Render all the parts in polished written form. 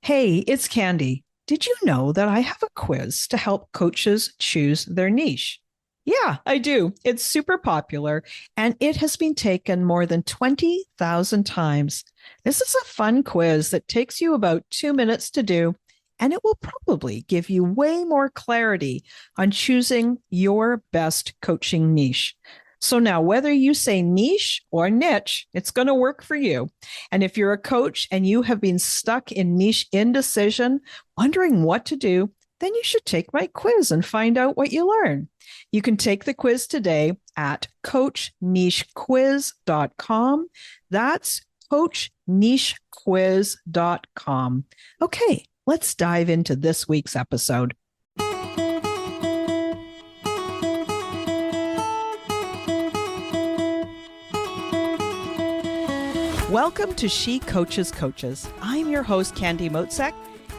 Hey, it's Candy. Did you know that I have a quiz to help coaches choose their niche? Yeah, I do. It's super popular and it has been taken more than 20,000 times. This is a fun quiz that takes you about 2 minutes to do, and it will probably give you way more clarity on choosing your best coaching niche. So now, whether you say niche or niche, it's going to work for you. And if you're a coach and you have been stuck in niche indecision, wondering what to do, then you should take my quiz and find out what you learn. You can take the quiz today at coachnichequiz.com. That's coachnichequiz.com. Okay, let's dive into this week's episode. Welcome to She Coaches Coaches. I'm your host, Candy Motzek,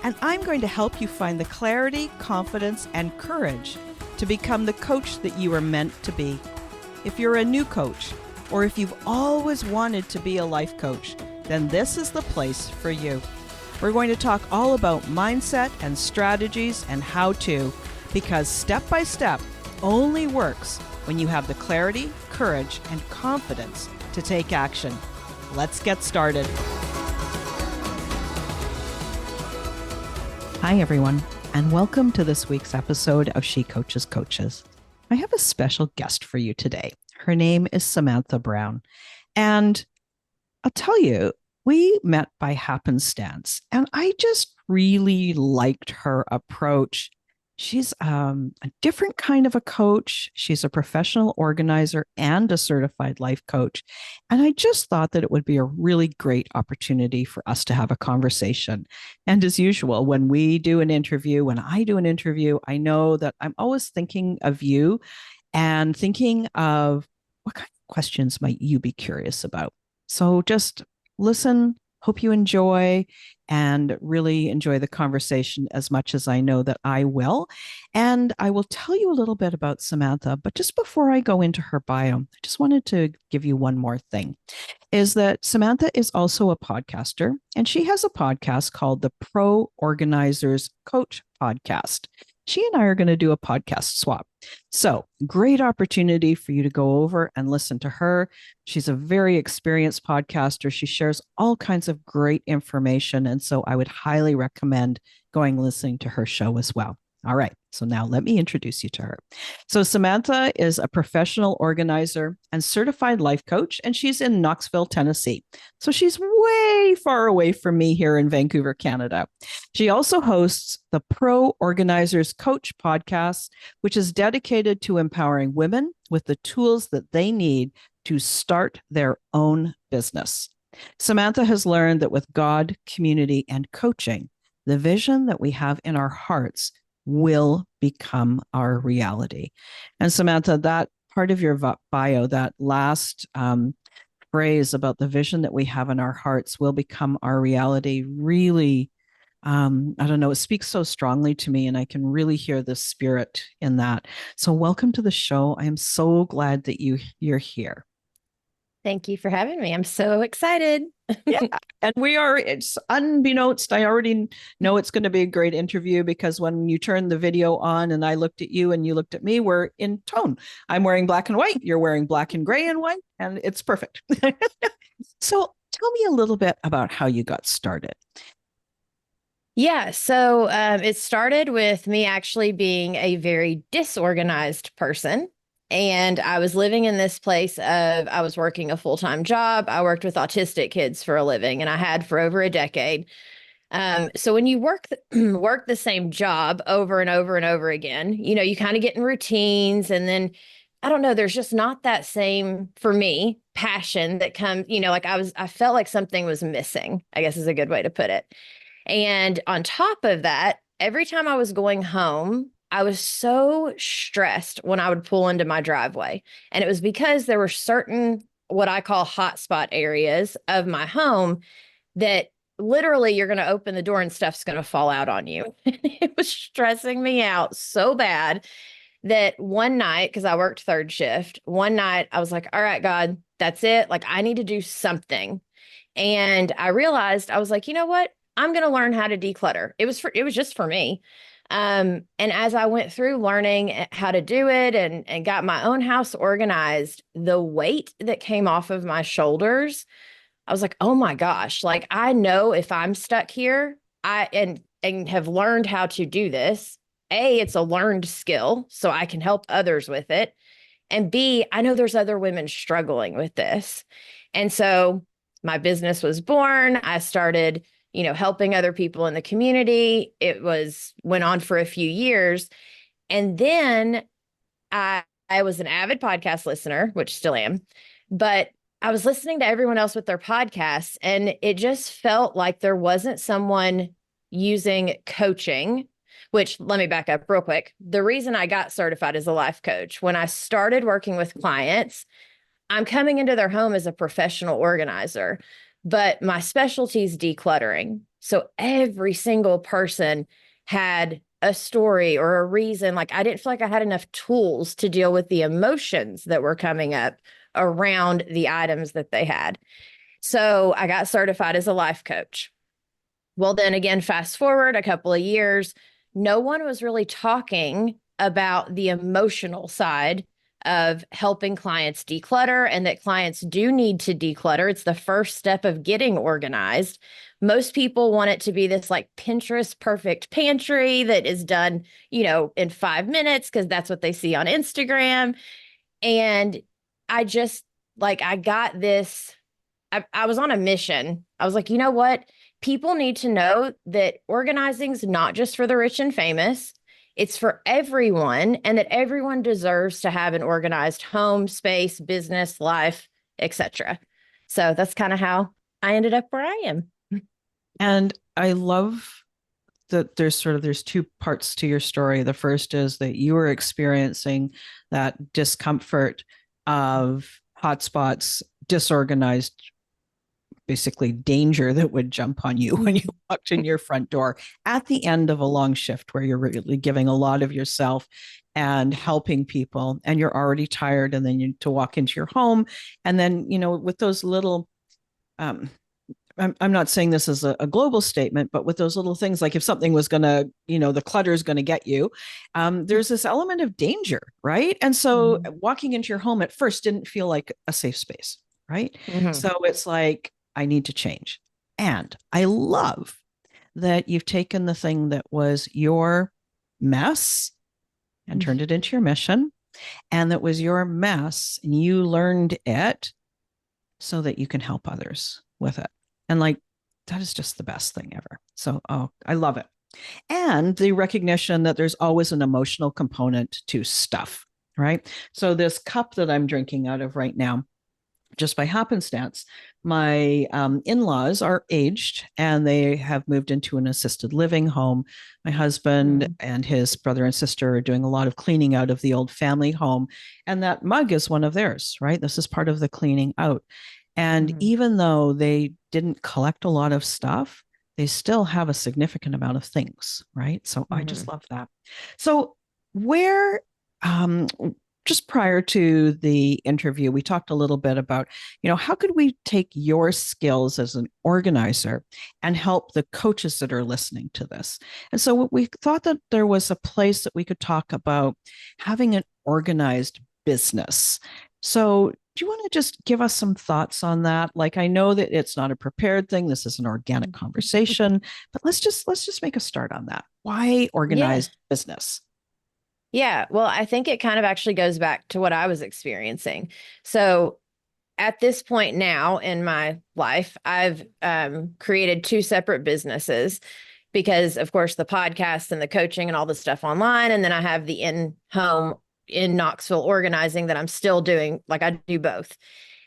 and I'm going to help you find the clarity, confidence, and courage to become the coach that you are meant to be. If you're a new coach, or if you've always wanted to be a life coach, then this is the place for you. We're going to talk all about mindset and strategies and how to, because step by step only works when you have the clarity, courage, and confidence to take action. Let's get started. Hi, everyone, and welcome to this week's episode of She Coaches Coaches. I have a special guest for you today. Her name is Samantha Brown, and I'll tell you, we met by happenstance, and I just really liked her approach. She's a different kind of a coach. She's a professional organizer and a certified life coach. And I just thought that it would be a really great opportunity for us to have a conversation. And as usual, when I do an interview, I know that I'm always thinking of you and thinking of what kind of questions might you be curious about. So just listen, hope you enjoy, and really enjoy the conversation as much as I know that I will. And I will tell you a little bit about Samantha, but just before I go into her bio, I just wanted to give you one more thing, is that Samantha is also a podcaster, and she has a podcast called the Pro Organizers Coach Podcast. She and I are going to do a podcast swap. So, great opportunity for you to go over and listen to her. She's a very experienced podcaster. She shares all kinds of great information. And so I would highly recommend going listening to her show as well. All right. So now let me introduce you to her. So Samantha is a professional organizer and certified life coach, and she's in Knoxville, Tennessee. So she's way far away from me here in Vancouver, Canada. She also hosts the Pro Organizers Coach podcast, which is dedicated to empowering women with the tools that they need to start their own business. Samantha has learned that with God, community, and coaching, the vision that we have in our hearts will become our reality. And Samantha, that part of your bio, that last phrase about the vision that we have in our hearts will become our reality, really, I don't know, it speaks so strongly to me, and I can really hear the spirit in that. So welcome to the show. I am so glad that you're here. Thank you for having me. I'm so excited. Yeah. And it's unbeknownst, I already know it's going to be a great interview, because when you turned the video on and I looked at you and you looked at me, we're in tone. I'm wearing black and white. You're wearing black and gray and white, and it's perfect. So tell me a little bit about how you got started. Yeah, so it started with me actually being a very disorganized person. And I was living in this place of, I was working a full-time job. I worked with autistic kids for a living, and I had for over a decade. So when you work the same job over and over and over again, you kind of get in routines, and then I don't know, there's just not that same, for me, passion that comes, like I felt like something was missing, I guess is a good way to put it. And on top of that, every time I was going home, I was so stressed when I would pull into my driveway. And it was because there were certain, what I call hotspot areas of my home, that literally you're going to open the door and stuff's going to fall out on you. It was stressing me out so bad that one night, because I worked third shift, one night I was like, all right, God, that's it. Like, I need to do something. And I realized, I was like, you know what? I'm going to learn how to declutter. It was just for me. And as I went through learning how to do it and got my own house organized, the weight that came off of my shoulders, I was like, oh my gosh, like I know if I'm stuck here, and have learned how to do this. A, it's a learned skill, so I can help others with it. And B, I know there's other women struggling with this. And so my business was born. I started, helping other people in the community. Went on for a few years. And then I was an avid podcast listener, which still am, but I was listening to everyone else with their podcasts, and it just felt like there wasn't someone using coaching, which let me back up real quick. The reason I got certified as a life coach, when I started working with clients, I'm coming into their home as a professional organizer, but my specialty is decluttering. So every single person had a story or a reason. Like I didn't feel like I had enough tools to deal with the emotions that were coming up around the items that they had. So I got certified as a life coach. Well, then again, fast forward a couple of years, no one was really talking about the emotional side of helping clients declutter, and that clients do need to declutter. It's the first step of getting organized. Most people want it to be this like Pinterest perfect pantry that is done, in 5 minutes because that's what they see on Instagram. And I just I got this. I was on a mission. I was like, you know what? People need to know that organizing is not just for the rich and famous. It's for everyone, and that everyone deserves to have an organized home, space, business, life, etc. So that's kind of how I ended up where I am. And I love that there's two parts to your story. The first is that you were experiencing that discomfort of hotspots, disorganized, basically danger that would jump on you when you walked in your front door at the end of a long shift where you're really giving a lot of yourself and helping people, and you're already tired, and then you to walk into your home, and then with those little I'm not saying this as a global statement, but with those little things, like if something was going to, the clutter is going to get you, there's this element of danger, right? And so walking into your home at first didn't feel like a safe space, right? Mm-hmm. So it's like, I need to change. And I love that you've taken the thing that was your mess and turned it into your mission, and that was your mess, and you learned it so that you can help others with it. And that is just the best thing ever. So, I love it. And the recognition that there's always an emotional component to stuff, right? So, this cup that I'm drinking out of right now, just by happenstance, my in-laws are aged and they have moved into an assisted living home. My husband and his brother and sister are doing a lot of cleaning out of the old family home. And that mug is one of theirs, right? This is part of the cleaning out. And even though they didn't collect a lot of stuff, they still have a significant amount of things, right? So I just love that. So where, just prior to the interview, we talked a little bit about, how could we take your skills as an organizer and help the coaches that are listening to this? And so we thought that there was a place that we could talk about having an organized business. So do you want to just give us some thoughts on that? Like, I know that it's not a prepared thing. This is an organic conversation, but let's just make a start on that. Why Yeah. organized business? Yeah. Well, I think it kind of actually goes back to what I was experiencing. So at this point now in my life, I've created two separate businesses because, of course, the podcast and the coaching and all the stuff online. And then I have the in-home in Knoxville organizing that I'm still doing. Like I do both.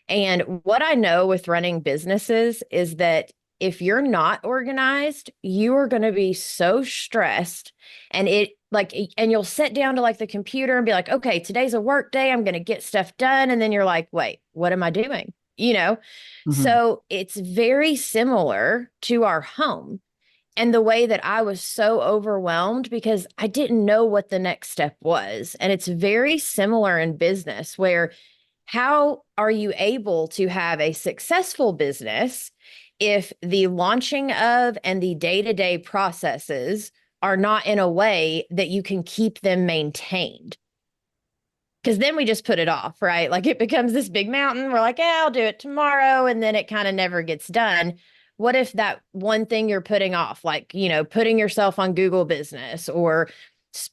And what I know with running businesses is that if you're not organized, you are going to be so stressed, and and you'll sit down to the computer and be like, okay, today's a work day. I'm going to get stuff done. And then you're like, wait, what am I doing? So it's very similar to our home. And the way that I was so overwhelmed because I didn't know what the next step was. And it's very similar in business, where how are you able to have a successful business if the launching of and the day-to-day processes are not in a way that you can keep them maintained. Because then we just put it off, right? Like it becomes this big mountain. We're like, yeah, I'll do it tomorrow. And then it kind of never gets done. What if that one thing you're putting off, like, putting yourself on Google Business or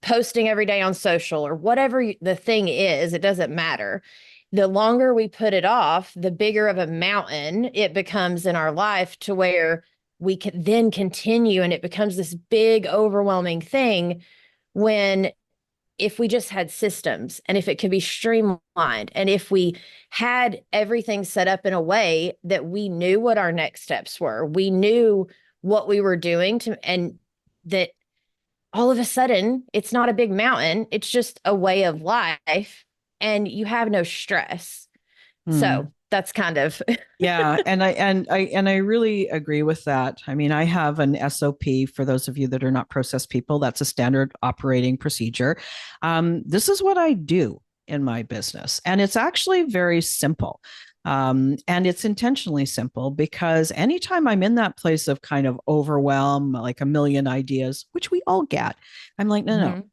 posting every day on social or whatever the thing is, it doesn't matter. The longer we put it off, the bigger of a mountain it becomes in our life to where we can then continue and it becomes this big, overwhelming thing when if we just had systems and if it could be streamlined and if we had everything set up in a way that we knew what our next steps were, we knew what we were doing and that all of a sudden it's not a big mountain, it's just a way of life and you have no stress. Mm. So that's kind of Yeah, and I really agree with that. I mean, I have an SOP for those of you that are not process people. That's a standard operating procedure. This is what I do in my business, and it's actually very simple. And it's intentionally simple because anytime I'm in that place of kind of overwhelm, like a million ideas, which we all get, I'm like, no, no, Mhm.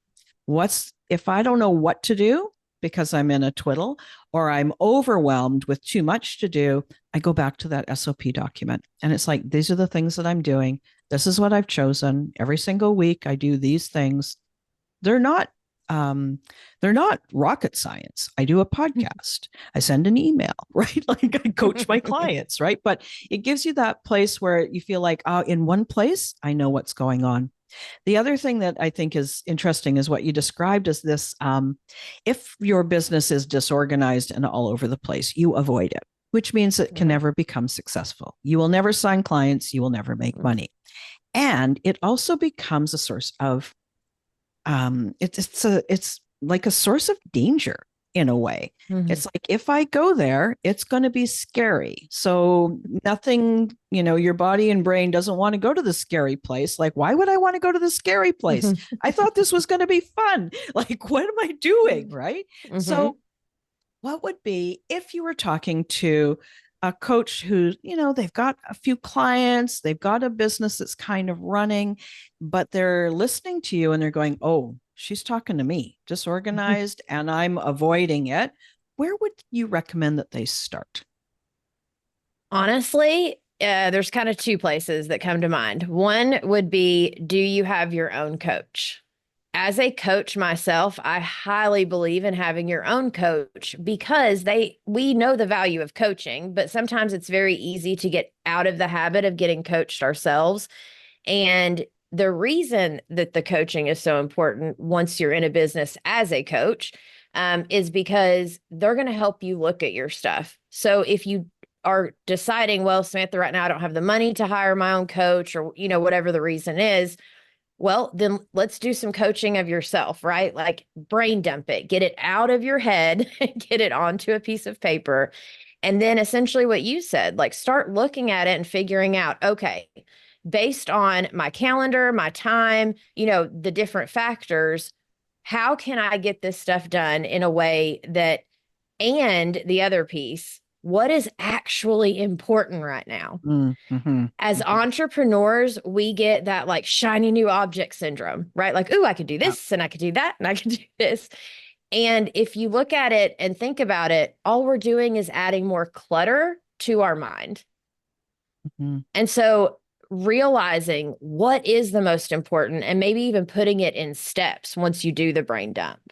what's if I don't know what to do because I'm in a twiddle or I'm overwhelmed with too much to do, I go back to that SOP document. And it's like, these are the things that I'm doing. This is what I've chosen. Every single week I do these things. They're not um they're not rocket science. I do a podcast. I send an email, right? Like I coach my clients, right? But it gives you that place where you feel like, oh, in one place, I know what's going on. The other thing that I think is interesting is what you described as this if your business is disorganized and all over the place, you avoid it, which means it can Mhm. never become successful. You will never sign clients, you will never make money. And it also becomes a source of it's like a source of danger in a way. Mhm. It's like if I go there, it's going to be scary. So nothing, your body and brain doesn't want to go to the scary place. Like, why would I want to go to the scary place? Mhm. I thought this was going to be fun. Like, what am I doing? Mhm. Right. Mhm. So what would be if you were talking to a coach who, they've got a few clients, they've got a business that's kind of running, but they're listening to you and they're going, oh, she's talking to me, disorganized, and I'm avoiding it. Where would you recommend that they start? Honestly, there's kind of two places that come to mind. One would be, do you have your own coach? As a coach myself, I highly believe in having your own coach because we know the value of coaching, but sometimes it's very easy to get out of the habit of getting coached ourselves. And the reason that the coaching is so important once you're in a business as a coach is because they're going to help you look at your stuff. So if you are deciding, well, Samantha, right now I don't have the money to hire my own coach or, whatever the reason is, well, then let's do some coaching of yourself, right? Like brain dump it, get it out of your head, get it onto a piece of paper. And then essentially what you said, like start looking at it and figuring out, okay, based on my calendar, my time, the different factors, how can I get this stuff done in a way that, and the other piece, what is actually important right now? Mm-hmm, As mm-hmm. entrepreneurs, we get that like shiny new object syndrome, right? Like, ooh, I could do Yeah. this and I could do that and I could do this. And if you look at it and think about it, all we're doing is adding more clutter to our mind. Mm-hmm. And so realizing what is the most important and maybe even putting it in steps once you do the brain dump.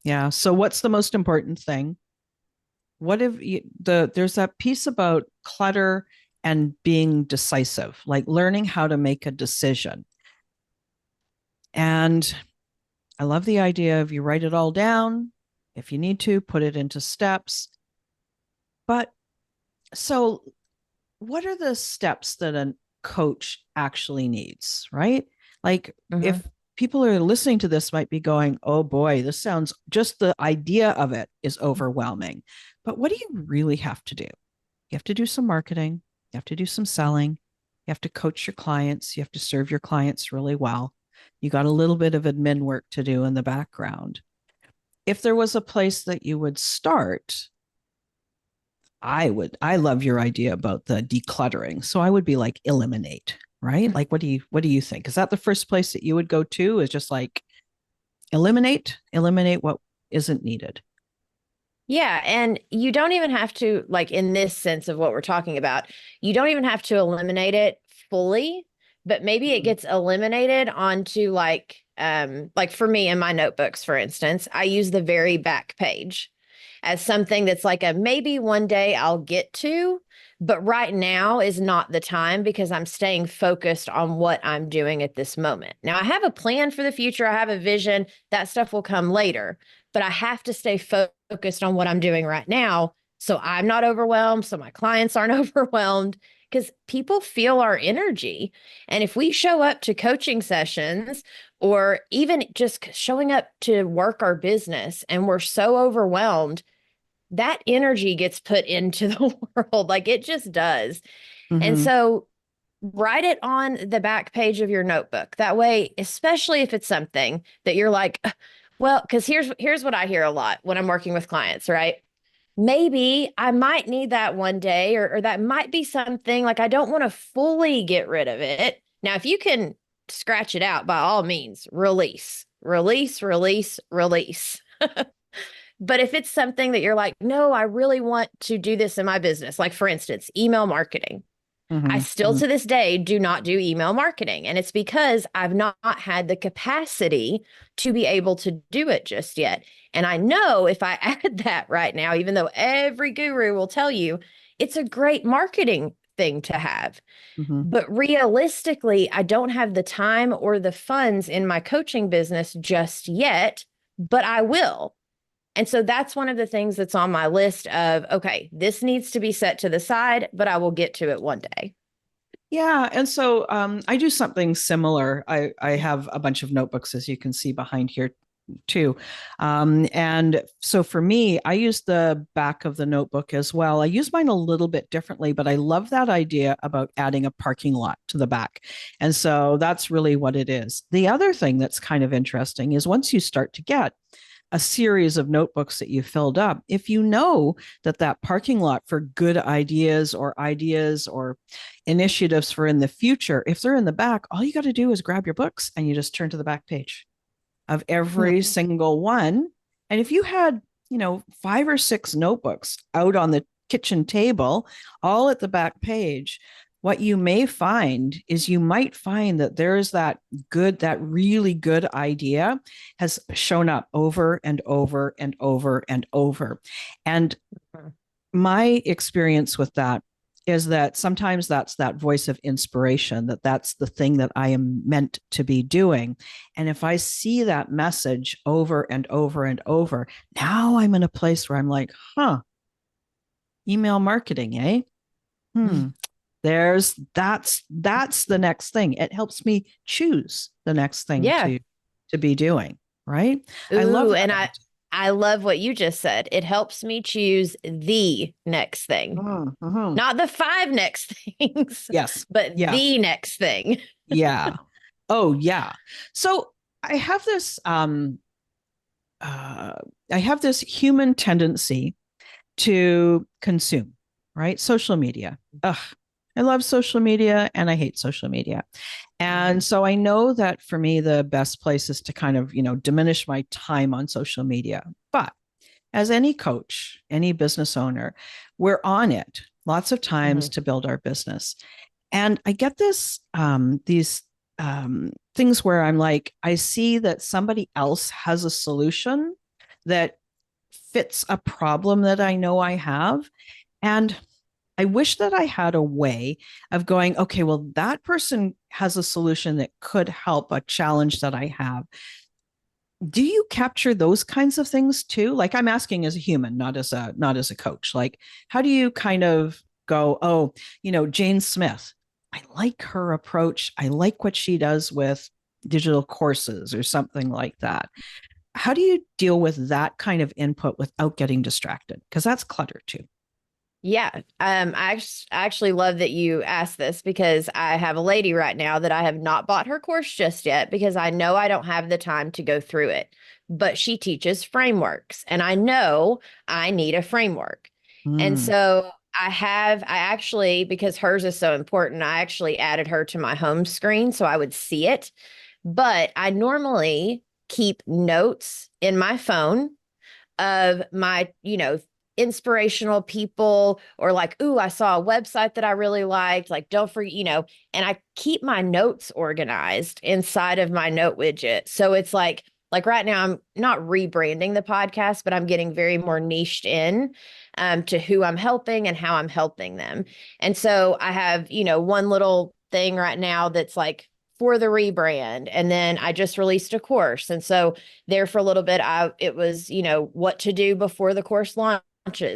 Yeah. So what's the most important thing? What if there's that piece about clutter and being decisive, like learning how to make a decision. And I love the idea of you write it all down. If you need to, put it into steps. But so, what are the steps that a coach actually needs, right? Like, Mm-hmm. if people are listening to this, might be going, oh boy, this sounds just the idea of it is overwhelming. But what do you really have to do? You have to do some marketing, you have to do some selling, you have to coach your clients, you have to serve your clients really well. You got a little bit of admin work to do in the background. If there was a place that you would start, I love your idea about the decluttering. So I would be like, eliminate, right? Like, what do you think? Is that the first place that you would go to? Is just like eliminate what isn't needed? Yeah, and you don't even have to, like in this sense of what we're talking about, you don't even have to eliminate it fully, but maybe it Mm-hmm. gets eliminated onto like for me in my notebooks, for instance, I use the very back page as something that's like a maybe one day I'll get to, but right now is not the time because I'm staying focused on what I'm doing at this moment. Now I have a plan for the future, I have a vision, that stuff will come later, but I have to stay focused on what I'm doing right now. So I'm not overwhelmed. So my clients aren't overwhelmed because people feel our energy. And if we show up to coaching sessions or even just showing up to work our business and we're so overwhelmed, that energy gets put into the world. Like it just does. And Mm-hmm. so write it on the back page of your notebook. That way, especially if it's something that you're like, well, because here's what I hear a lot when I'm working with clients, right? Maybe I might need that one day, or that might be something like I don't want to fully get rid of it. Now, if you can scratch it out, by all means, release, release, release, release. But if it's something that you're like, no, I really want to do this in my business, like for instance, email marketing. I still Mm-hmm. to this day do not do email marketing. And it's because I've not had the capacity to be able to do it just yet. And I know if I add that right now, even though every guru will tell you it's a great marketing thing to have. Mm-hmm. But realistically, I don't have the time or the funds in my coaching business just yet, but I will. And so that's one of the things that's on my list of, okay, this needs to be set to the side, but I will get to it one day. Yeah, and so I do something similar. I have a bunch of notebooks, as you can see behind here, too. And so for me, I use the back of the notebook as well. I use mine a little bit differently, but I love that idea about adding a parking lot to the back. And so that's really what it is. The other thing that's kind of interesting is once you start to get a series of notebooks that you filled up, if you know that that parking lot for good ideas or initiatives for in the future, if they're in the back, all you got to do is grab your books and you just turn to the back page of every Mhm. single one. And if you had, five or six notebooks out on the kitchen table, all at the back page, what you may find is you might find that there's that really good idea has shown up over and over and over and over. And my experience with that is that sometimes that's that voice of inspiration, that's the thing that I am meant to be doing. And if I see that message over and over and over, now I'm in a place where I'm like, email marketing, eh? Hmm. That's the next thing. It helps me choose the next thing Yeah. to be doing, right? I love Ooh, that and idea. I love what you just said. It helps me choose the next thing. Mm-hmm. Not the five next things, Yes. but Yeah. the next thing. Yeah. Oh, yeah. So I have this I have this human tendency to consume, right? Social media. Ugh, I love social media and I hate social media. And so I know that for me, the best place is to kind of, diminish my time on social media. But as any coach, any business owner, we're on it lots of times Mhm. to build our business. And I get these things where I'm like, I see that somebody else has a solution that fits a problem that I know I have. And I wish that I had a way of going, okay, well, that person has a solution that could help a challenge that I have. Do you capture those kinds of things too? Like I'm asking as a human, not as a coach. Like, how do you kind of go, oh, Jane Smith, I like her approach. I like what she does with digital courses or something like that. How do you deal with that kind of input without getting distracted? Because that's clutter too. Yeah. I actually love that you asked this because I have a lady right now that I have not bought her course just yet because I know I don't have the time to go through it. But she teaches frameworks, and I know I need a framework. And Mm. so I actually, because hers is so important, I actually added her to my home screen so I would see it. But I normally keep notes in my phone of my, inspirational people, or like, ooh, I saw a website that I really liked. Like, don't forget, and I keep my notes organized inside of my note widget. So it's like right now, I'm not rebranding the podcast, but I'm getting very more niched in to who I'm helping and how I'm helping them. And so I have, one little thing right now that's like for the rebrand. And then I just released a course. And so there for a little bit, it was, what to do before the course launches,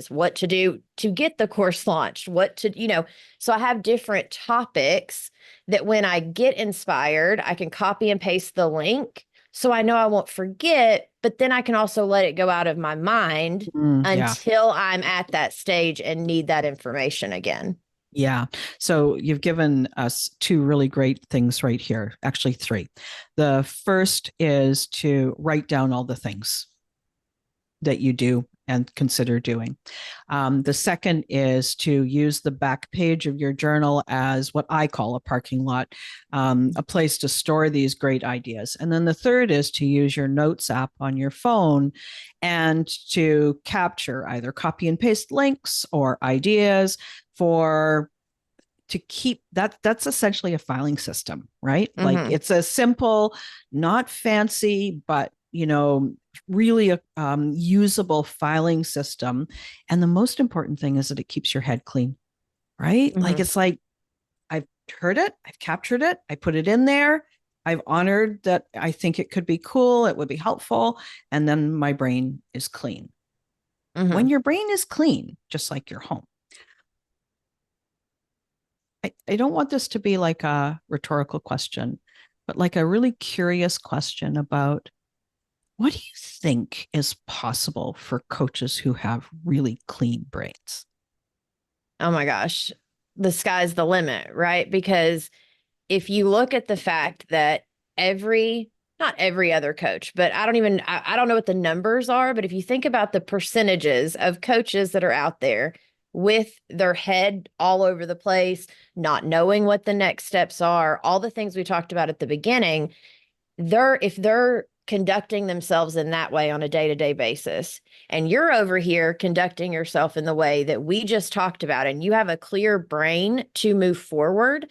what to do to get the course launched, so I have different topics that when I get inspired, I can copy and paste the link so I know I won't forget, but then I can also let it go out of my mind Yeah. until I'm at that stage and need that information again. Yeah. So you've given us two really great things right here, actually, three. The first is to write down all the things that you do and consider doing. The second is to use the back page of your journal as what I call a parking lot, a place to store these great ideas. And then the third is to use your notes app on your phone and to capture either copy and paste links or ideas for to keep that's essentially a filing system, right? Like Mm-hmm. it's a simple, not fancy, but really a usable filing system. And the most important thing is that it keeps your head clean, right? Like Mm-hmm. it's like I've heard it, I've captured it, I put it in there, I've honored that I think it could be cool, it would be helpful, and then my brain is clean. When Mm-hmm. your brain is clean, just like your home, I don't want this to be like a rhetorical question, but like a really curious question about what do you think is possible for coaches who have really clean brains? Oh my gosh. The sky's the limit, right? Because if you look at the fact that not every other coach, but I don't know what the numbers are, but if you think about the percentages of coaches that are out there with their head all over the place, not knowing what the next steps are, all the things we talked about at the beginning, if they're conducting themselves in that way on a day-to-day basis, and you're over here conducting yourself in the way that we just talked about, and you have a clear brain to move forward,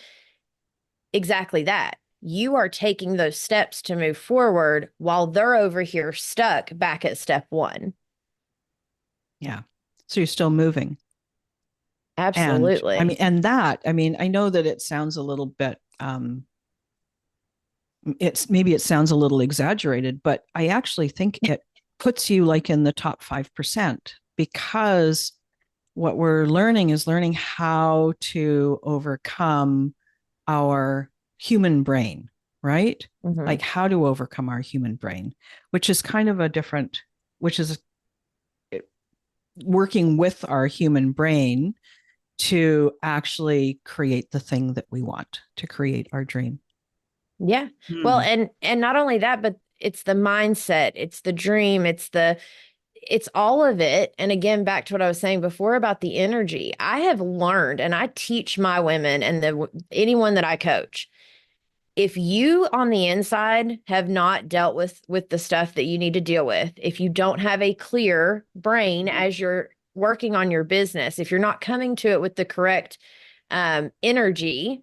exactly that. You are taking those steps to move forward while they're over here stuck back at step one. Yeah. So you're still moving. And I Absolutely. mean, and that, I mean, I know that it sounds a little bit, it's maybe it sounds a little exaggerated, but I actually think it puts you like in the top 5% because what we're learning is learning how to overcome our human brain, right? Mm-hmm. Like how to overcome our human brain, which is kind of a different, which is working with our human brain to actually create the thing that we want to create our dream. Yeah. Well, Mm. and not only that, but it's the mindset, it's the dream, it's all of it. And again, back to what I was saying before about the energy. I have learned, and I teach my women and anyone that I coach, if you on the inside have not dealt with the stuff that you need to deal with, if you don't have a clear brain as you're working on your business, if you're not coming to it with the correct energy,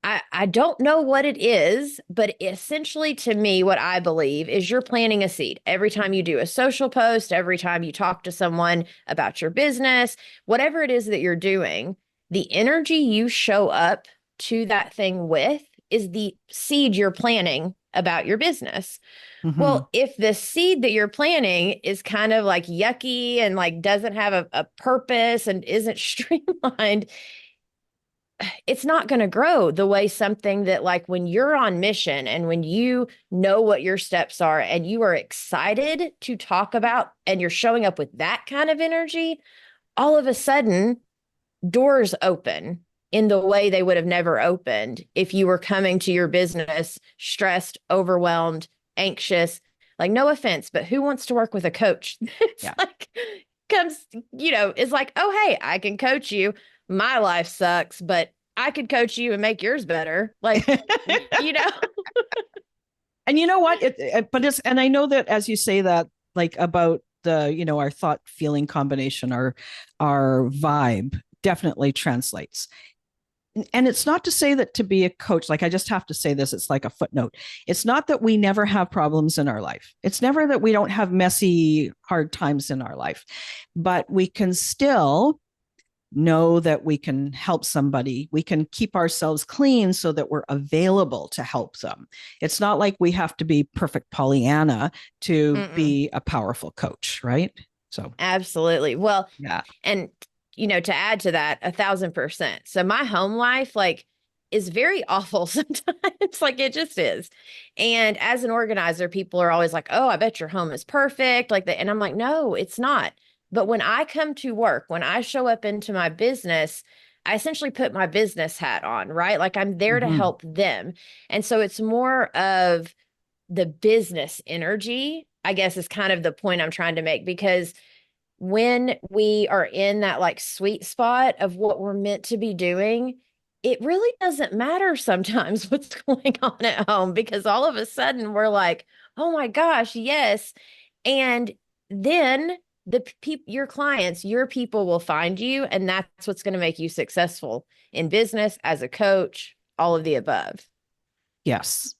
I don't know what it is, but essentially to me, what I believe is you're planting a seed. Every time you do a social post, every time you talk to someone about your business, whatever it is that you're doing, the energy you show up to that thing with is the seed you're planting about your business. Mm-hmm. Well, if the seed that you're planting is kind of like yucky and like doesn't have a purpose and isn't streamlined, it's not going to grow the way something that, like, when you're on mission and when you know what your steps are and you are excited to talk about and you're showing up with that kind of energy, all of a sudden doors open in the way they would have never opened if you were coming to your business stressed, overwhelmed, anxious. Like, no offense, but who wants to work with a coach? It's Yeah. like comes, is like, oh, hey, I can coach you. My life sucks, but I could coach you and make yours better. Like, you know, And you know what? But it's, and I know that as you say that, like about the, our thought feeling combination, our vibe definitely translates. And it's not to say that to be a coach, like I just have to say this, it's like a footnote. It's not that we never have problems in our life. It's never that we don't have messy, hard times in our life, but we can still know that we can help somebody. We can keep ourselves clean so that we're available to help them. It's not like we have to be perfect Pollyanna to mm-mm, be a powerful coach, right? So, absolutely. Well, yeah. and to add to that, 1,000%. So my home life, like, is very awful sometimes. Like it just is. And as an organizer, people are always like, oh, I bet your home is perfect. Like that. And I'm like, no, it's not. But when I come to work, when I show up into my business, I essentially put my business hat on, right? Like I'm there to Mm-hmm. help them. And so it's more of the business energy, I guess, is kind of the point I'm trying to make, because when we are in that like sweet spot of what we're meant to be doing, it really doesn't matter sometimes what's going on at home, because all of a sudden we're like, oh my gosh, yes. And then your clients, your people will find you, and that's what's going to make you successful in business, as a coach, all of the above. Yes,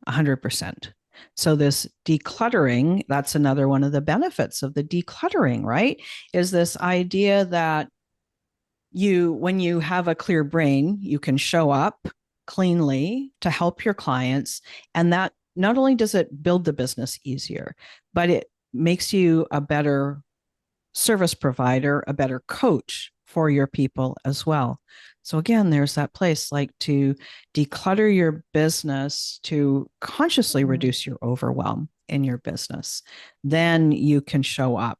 100%. So, this decluttering, that's another one of the benefits of the decluttering, right? Is this idea that when you have a clear brain, you can show up cleanly to help your clients. And that not only does it build the business easier, but it makes you a better service provider, a better coach for your people as well. So again, there's that place like to declutter your business to consciously Mhm. reduce your overwhelm in your business. Then you can show up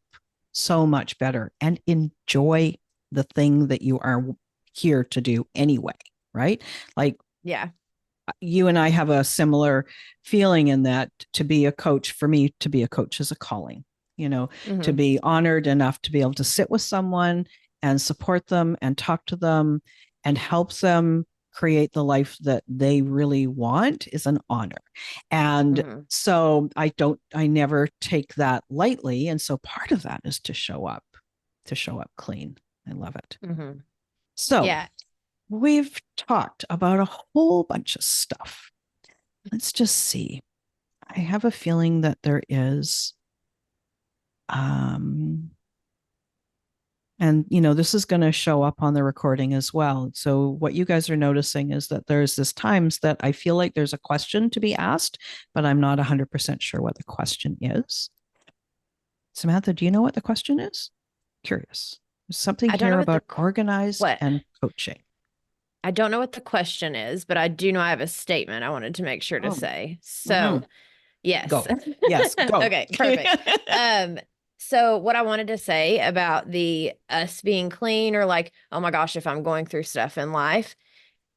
so much better and enjoy the thing that you are here to do anyway, right? Like Yeah. you and I have a similar feeling in that to be a coach, for me, to be a coach is a calling, to Hmm. be honored enough to be able to sit with someone and support them and talk to them and help them create the life that they really want is an honor. And Hmm. so I never take that lightly. And so part of that is to show up clean. I love it. Hmm. So Yeah. we've talked about a whole bunch of stuff. Let's just see. I have a feeling that there is, um, and this is going to show up on the recording as well. So what you guys are noticing is that there's this times that I feel like there's a question to be asked, but I'm not 100% sure what the question is. Samantha, do you know what the question is? Curious. There's something I don't know here what about organized what and coaching. I don't know what the question is, but I do know I have a statement I wanted to make sure to Oh, say. mm-hmm. So, yes. Go. Yes, go. Okay, perfect. Um, so what I wanted to say about the us being clean, or like, oh my gosh, if I'm going through stuff in life,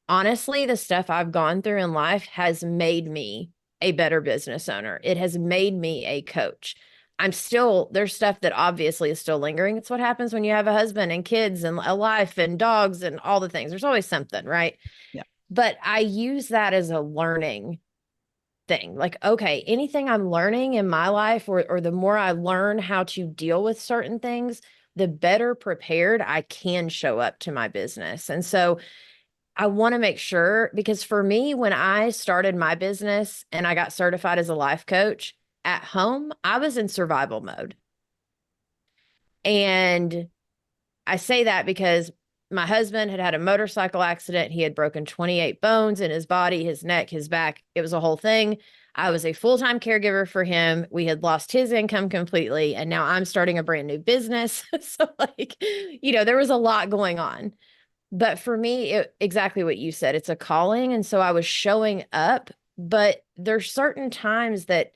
honestly, the stuff I've gone through in life has made me a better business owner. It has made me a coach. There's stuff that obviously is still lingering. It's what happens when you have a husband and kids and a life and dogs and all the things. There's always something, right? Yeah. But I use that as a learning thing. Like, okay, anything I'm learning in my life, or the more I learn how to deal with certain things, the better prepared I can show up to my business. And so I want to make sure, because for me, when I started my business and I got certified as a life coach at home, I was in survival mode. And I say that because my husband had had a motorcycle accident. He had broken 28 bones in his body, his neck, his back. It was a whole thing. I was a full time caregiver for him. We had lost his income completely. And now I'm starting a brand new business. So, like, there was a lot going on. But for me, exactly what you said, it's a calling. And so I was showing up, but there's certain times that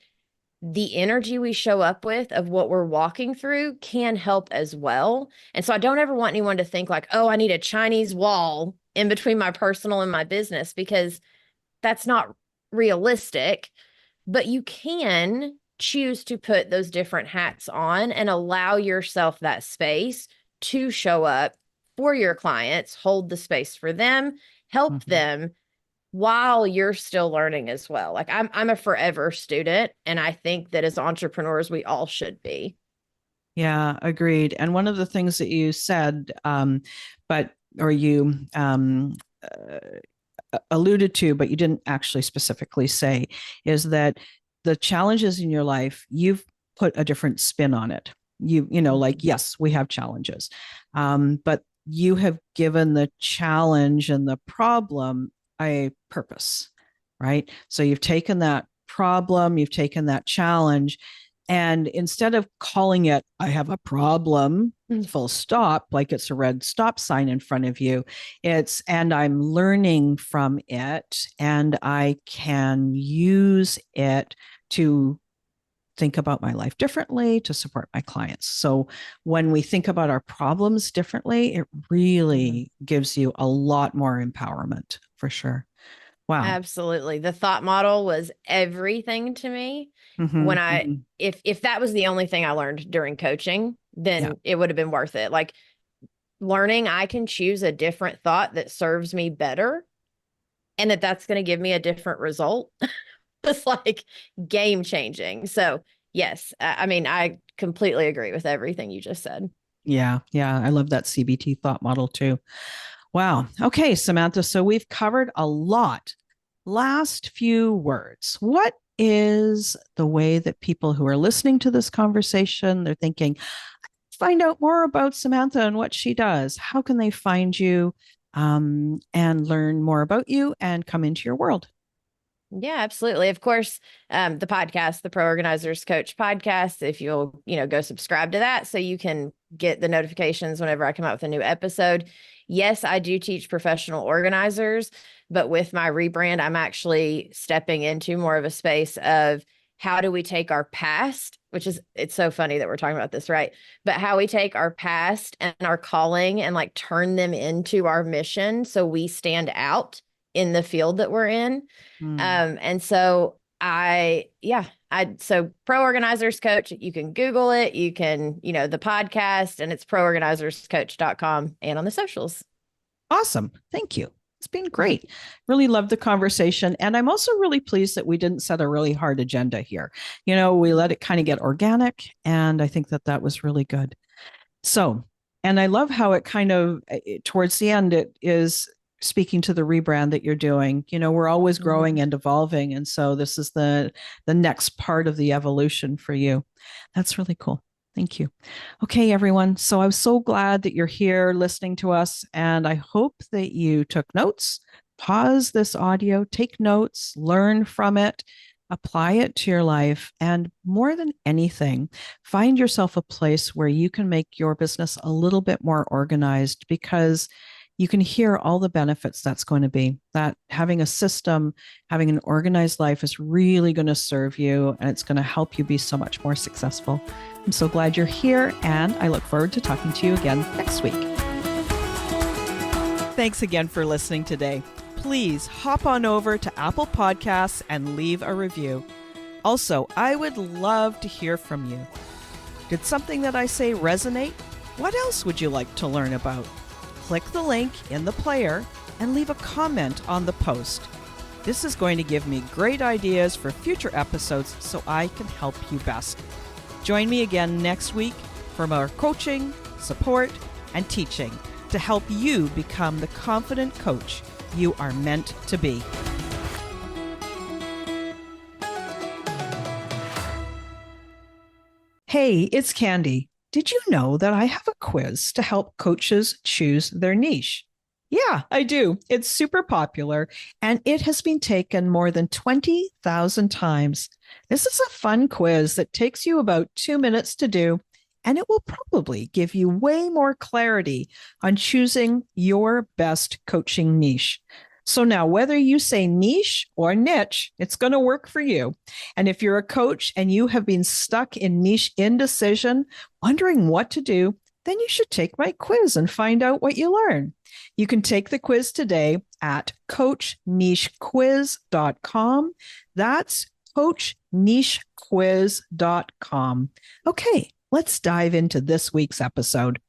the energy we show up with of what we're walking through can help as well. And so I don't ever want anyone to think like, oh, I need a Chinese wall in between my personal and my business, because that's not realistic. But you can choose to put those different hats on and allow yourself that space to show up for your clients, hold the space for them, help Mhm. them while you're still learning as well. Like I'm a forever student, and I think that as entrepreneurs, we all should be. Yeah, agreed. And one of the things that you said, but or you alluded to, but you didn't actually specifically say, is that the challenges in your life, you've put a different spin on it. Like, Mhm. yes, we have challenges, but you have given the challenge and the problem a purpose, right? So you've taken that problem, you've taken that challenge, and instead of calling it, I have a problem, full stop, like it's a red stop sign in front of you, and I'm learning from it, and I can use it to think about my life differently to support my clients. So when we think about our problems differently, it Mhm. really gives you a lot more empowerment for sure. Wow. Absolutely. The thought model was everything to me. Mm-hmm, When I mm-hmm. if that was the only thing I learned during coaching, Yeah. then it would have been worth it. Like learning I can choose a different thought that serves me better and that's going to give me a different result. It's like game changing. So, yes, I mean, I completely agree with everything you just said. Yeah. Yeah. I love that CBT thought model too. Wow. Okay, Samantha. So we've covered a lot. Last few words. What is the way that people who are listening to this conversation, they're thinking, find out more about Samantha and what she does? How can they find you and learn more about you and come into your world? Yeah, absolutely. Of course, the podcast, the Pro Organizers Coach podcast, if you'll, go subscribe to that so you can get the notifications whenever I come out with a new episode. Yes, I do teach professional organizers, but with my rebrand, I'm actually stepping into more of a space of how do we take our past, which is, it's so funny that we're talking about this, right? But how we take our past and our calling and like turn them into our mission so we stand out in the field that we're in. Mm. And so so Pro Organizers Coach, you can Google it, you can, the podcast, and it's proorganizerscoach.com and on the socials. Awesome. Thank you. It's been great. Really loved the conversation. And I'm also really pleased that we didn't set a really hard agenda here. We let it kind of get organic. And I think that that was really good. So, and I love how it kind of, towards the end, it is speaking to the rebrand that you're doing. We're always growing Mhm. and evolving. And so this is the next part of the evolution for you. That's really cool. Thank you. Okay, everyone. So I was so glad that you're here listening to us. And I hope that you took notes, pause this audio, take notes, learn from it, apply it to your life. And more than anything, find yourself a place where you can make your business a little bit more organized, because you can hear all the benefits that's going to be. That having a system, having an organized life is really going to serve you, and it's going to help you be so much more successful. I'm so glad you're here, and I look forward to talking to you again next week. Thanks again for listening today. Please hop on over to Apple Podcasts and leave a review. Also, I would love to hear from you. Did something that I say resonate? What else would you like to learn about? Click the link in the player and leave a comment on the post. This is going to give me great ideas for future episodes so I can help you best. Join me again next week for more coaching, support, and teaching to help you become the confident coach you are meant to be. Hey, it's Candy. Did you know that I have a quiz to help coaches choose their niche? Yeah, I do. It's super popular, and it has been taken more than 20,000 times. This is a fun quiz that takes you about 2 minutes to do, and it will probably give you way more clarity on choosing your best coaching niche. So now, whether you say niche or niche, it's going to work for you. And if you're a coach and you have been stuck in niche indecision, wondering what to do, then you should take my quiz and find out what you learn. You can take the quiz today at coachnichequiz.com. That's coachnichequiz.com. Okay, let's dive into this week's episode.